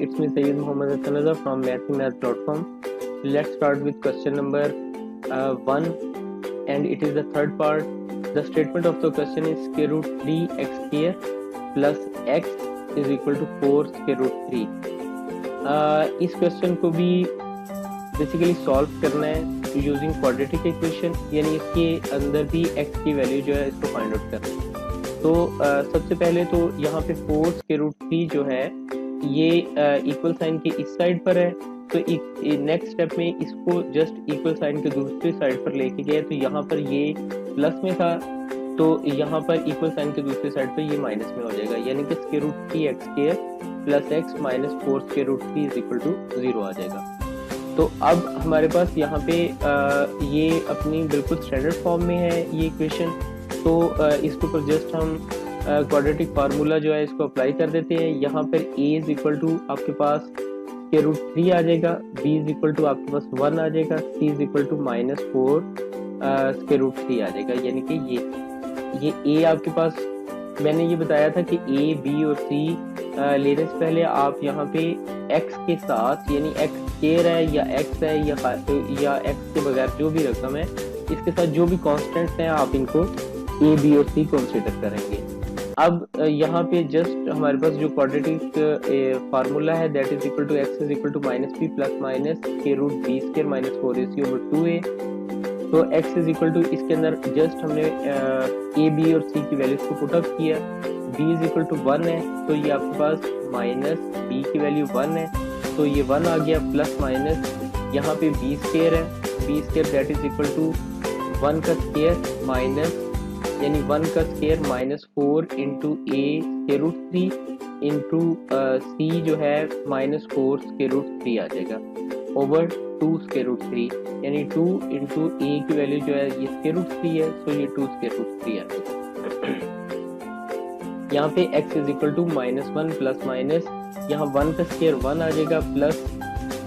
it's me Sayyid Muhammad Hassan Azhar from mathsmath.com. Let's start with question number 1, and it is the third part. The statement of the question is square root 3x square plus x is equal to 4 square root 3. इस question को भी basically solve करना है using quadratic equation, यानी इसके अंदर भी x की वैल्यू जो है इसको फाइंड आउट करना है। तो सबसे पहले तो यहाँ पे 4 स्क्वायर रूट 3 जो है ये इक्वल साइन के इस साइड पर है, तो नेक्स्ट स्टेप में इसको जस्ट इक्वल साइन के दूसरी साइड पर लेके गए, तो यहाँ पर ये प्लस में था, तो यहाँ पर इक्वल साइन के दूसरी साइड पर ये माइनस में हो जाएगा, यानी कि square root 3x square plus x minus 4 square root 3 is equal to 0 आ जाएगा। तो अब हमारे पास यहाँ पे ये अपनी बिल्कुल स्टैंडर्ड फॉर्म में है ये इक्वेशन। तो इसके ऊपर जस्ट हम क्वाड्रेटिक फार्मूला जो है इसको अप्लाई कर देते हैं। यहाँ पर a इज इक्वल टू आपके पास स्क्वायर रूट 3 आ जाएगा, b इज इक्वल टू आपके पास 1 आ जाएगा, c is equal to minus 4 square root 3 आ जाएगा, यानी कि ये a आपके पास मैंने ये बताया था कि a, b और c लेने से पहले आप यहाँ पे x के साथ, यानी x स्क्वायर है या x है या x के बगैर जो भी रकम है इसके साथ जो भी कॉन्स्टेंट्स हैं आप इनको a, b और c कंसीडर करेंगे। अब यहाँ पे जस्ट हमारे पास जो क्वाड्रेटिक फार्मूला है that is equal to x is equal to minus b plus minus square root b square minus 4ac over 2a। तो x इज इक्वल टू इसके अंदर जस्ट हमने a, b और c की वैल्यूज को put up किया। b is equal to 1 है, तो ये आपके पास माइनस b की वैल्यू 1 है, तो ये 1 आ गया, प्लस माइनस यहाँ पे b स्क्वायर है, b square that is equal to 1 का स्क्वायर माइनस, यानी 1 का square minus 4 into a square root 3 into c जो है माइनस 4 स्क्वायर रूट 3 आ जाएगा ओवर 2 स्क्वायर रूट 3, यानी 2 इंटू a की वैल्यू जो है ये स्क्वायर रूट 3 है, तो ये 2 स्क्वायर रूट 3 आ जाएगा। यहाँ पे x is equal to minus 1 plus minus, यहाँ 1 का स्क्वायर 1 आ जाएगा प्लस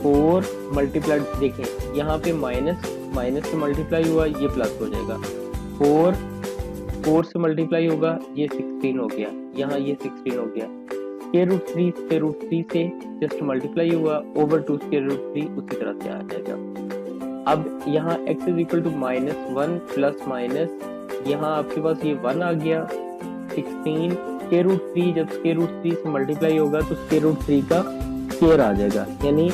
4 मल्टीप्लाई, देखें यहाँ पे माइनस से मल्टीप्लाई हुआ ये प्लस हो जाएगा, 4 से मल्टीप्लाई होगा ये 16 हो गया, यहाँ ये 16 हो गया, स्क्वायर रूट 3 से जस्ट मल्टीप्लाई हुआ ओवर 2 स्क्वायर रूट 3 उसी तरह से आ जाएगा। अब यहाँ x is equal to minus 1 plus minus, यहाँ आपके पास ये 1 आ गया, 16 स्क्वायर रूट 3, जब स्क्वायर रूट 3 से मल्टीप्लाई होगा तो स्क्वायर रूट 3 का स्क्वायर आ जाएगा, यानी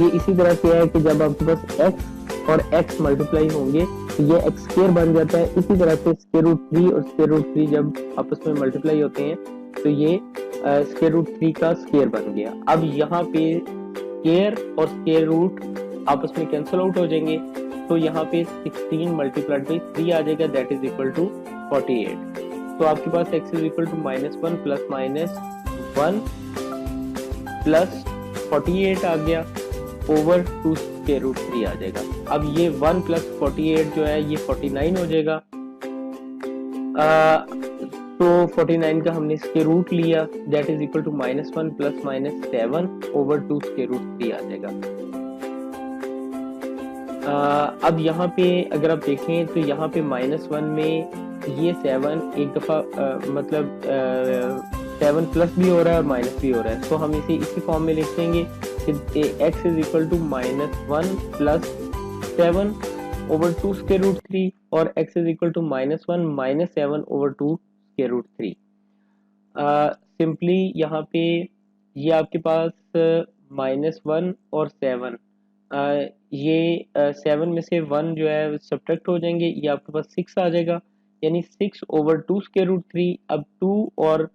ये इसी तरह से है कि जब आपके पास x और x मल्टीप्लाई होंगे तो ये x स्क्वायर बन जाता है। इसी तरह से स्क्वायर रूट 3 और स्क्वायर रूट 3 जब आपस में मल्टीप्लाई होते हैं तो ये स्क्वायर रूट 3 का स्क्वायर बन गया। अब यहाँ पे स्क्वायर और स्क्वायर रूट आपस में कैंसिल आउट हो जाएंगे, तो यहाँ पे 16 मल्टीप्लाइड बाई 3 आ जाएगा दैट इज इक्वल टू 48। तो आपके पास x is equal to minus 1 plus minus 1 plus 48 आ गया ओवर 2 स्क्वायर रूट 3 आ जाएगा। अब ये 1 प्लस 48 जो है ये 49 हो जाएगा, तो 49 का हमने स्क्वायर रूट लिया that is equal to minus 1 plus minus 7 over 2 square root 3 आ जाएगा। अब यहाँ पे अगर आप देखें तो यहाँ पे माइनस 1 में ये 7 एक दफा मतलब 7 प्लस भी हो रहा है और माइनस भी हो रहा है, तो हम इसे इसी फॉर्म में लिख देंगे कि x is equal to minus 1 plus 7 over 2 square root 3 और x is equal to minus 1 minus 7 over 2 square root 3। Simply यहाँ पे ये आपके पास माइनस 1 और 7 ये 7 में से 1 जो है सब्ट्रैक्ट हो जाएंगे, ये आपके पास 6 आ जाएगा, यानी 6 ओवर 2 स्क्वायर रूट 3। अब 2 और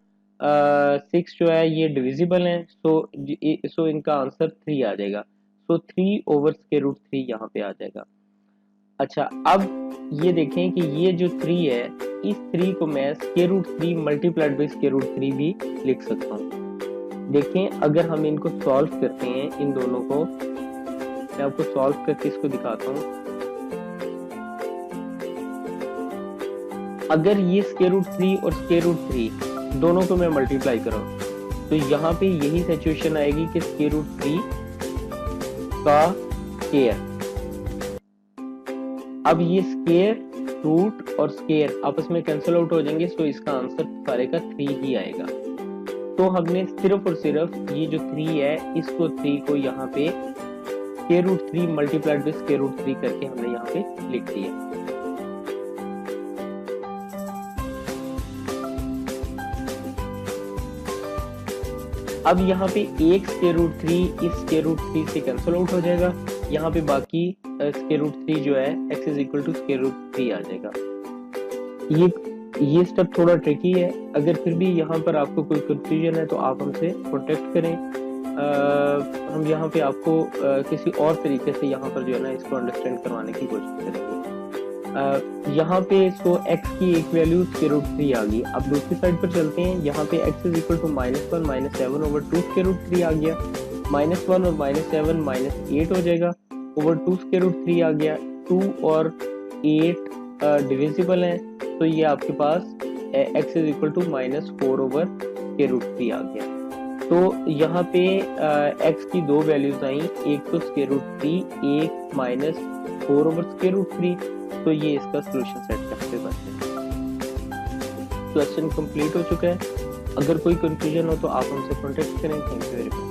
6 जो है ये डिविजिबल हैं, सो इनका आंसर 3 आ जाएगा, सो 3 ओवर स्क्वायर रूट 3 यहाँ पे आ जाएगा। अच्छा, अब ये देखें कि ये जो 3 है इस 3 को मैं square root 3 multiplied by square root 3 भी लिख सकता हूँ। देखें अगर हम इनको सॉल्व करते हैं, इन दोनों को मैं आपको सॉल्व करके इसको दिखाता हूँ। अगर ये स्क्वायर रूट 3 और स्क्वायर रूट 3 दोनों को मैं मल्टीप्लाई करूँ तो यहाँ पे यही सिचुएशन आएगी कि स्क्वायर रूट 3 का स्क्वायर। अब ये स्क्वायर रूट और स्क्वायर आपस में कैंसिल आउट हो जाएंगे, सो इसका आंसर सारे का 3 ही आएगा। तो हमने सिर्फ और सिर्फ ये जो 3 है इसको 3 को यहाँ पे square root 3 multiplied by square root 3 करके हमने यहाँ पे लिख दिया। अब यहाँ पे एक स्क्वायर रूट 3 इस स्क्वायर रूट 3 से कैंसिल आउट हो जाएगा, यहाँ पे बाकी स्क्वायर रूट 3 जो है x is equal to square root 3 आ जाएगा। ये स्टेप थोड़ा ट्रिकी है, अगर फिर भी यहाँ पर आपको कोई कंफ्यूजन है तो आप हमसे कॉन्टेक्ट करें। हम यहाँ पे आपको किसी और तरीके से यहाँ पर जो है ना इसको अंडरस्टैंड करवाने की कोशिश करेंगे। यहाँ पे सो x की एक वैल्यू स्क्वायर रूट 3 आ गई। अब दूसरी साइड पर चलते हैं, यहाँ पे x is equal to -1 -7 over 2 square root 3 आ गया, -1 और -7 -8 हो जाएगा, ओवर 2 स्क्वायर रूट 3 आ गया। 2 और 8 डिविजिबल हैं, तो ये आपके पास x is equal to -4 over square root 3 आ गया। तो यहाँ पे x की दो वैल्यूज आई, एक तो स्क्वायर रूट 3, एक -4 ओवर स्क्वायर रूट 3, तो ये इसका सॉल्यूशन सेट करते बनते हैं। क्वेश्चन कंप्लीट हो चुका है, अगर कोई कंफ्यूजन हो तो आप हमसे कांटेक्ट करें। Thank you very much.